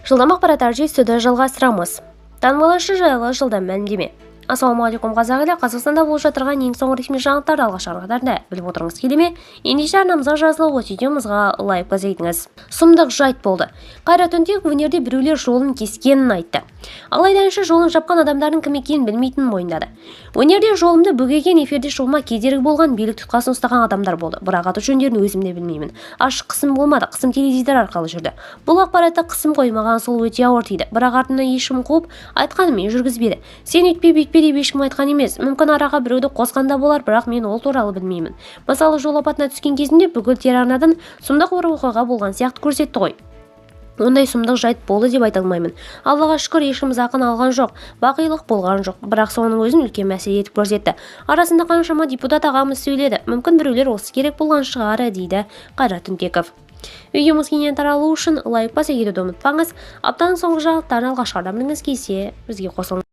Жылдам ақпараттар жүйесіді жалғастырамыз. Таңбалашы жайлы жылдам мәлімдеме. Ассалаумағалейкум қазақ елі. Қазақстанда болып жатырған ең соңғы ресми жаңалықтарды алғашқы арналарда біліп отырыңыз келе ме? Ендеше арнамызға жазылып осы видеомызға лайк басыңыз. Сұмдық жайт болды. Қайрат Үнтеков өнерде біреулер жолын кескенін айтты. Алайда әнші жолын жапқан адамдардың кім екенін білмейтінін мойындады. Өнерде жолымды бөгеген, эфирде шығуыма кедергі болған, билік тұтқасын ұстаған адамдар болды. Бірақ аты жөндерін өзім де білмеймін. Ашық қысым болмады, қысым теледидар арқылы жүрді. Бұл ақпаратты қысым қоймаған, сол өте ауыр тиді. Бірақ артына ешкім қуып айтқанымен жүргізбеді. Сен өйтпе деп ешкім айтқан емес. Мүмкін араға біреуді қосқанда болар, бірақ мен ол туралы білмеймін. Мысалы, жол апатына түскен кезінде бүкіл телеарнадан сұмдық бір оқиға болған сияқты көрсетті ғой. Ондай сұмдық жайт болды деп айта алмаймын. Аллаға шүкір, ешкім зақын алған жоқ, бақилық болған жоқ. Бірақ соның өзін үлкен мәселе етіп көрсетті. Арасында қаншама депутат ағамыз сөйледі. Мүмкін біреулер осы керек болған шығар, дейді Қайрат Үнтеков. Видеомыз кеңінен таралу үшін лайк басуды ұмытпаңыз. Аптаның соңғы жаңалықтарын алғашқыда білгіңіз келсе, бізге қосылыңыз.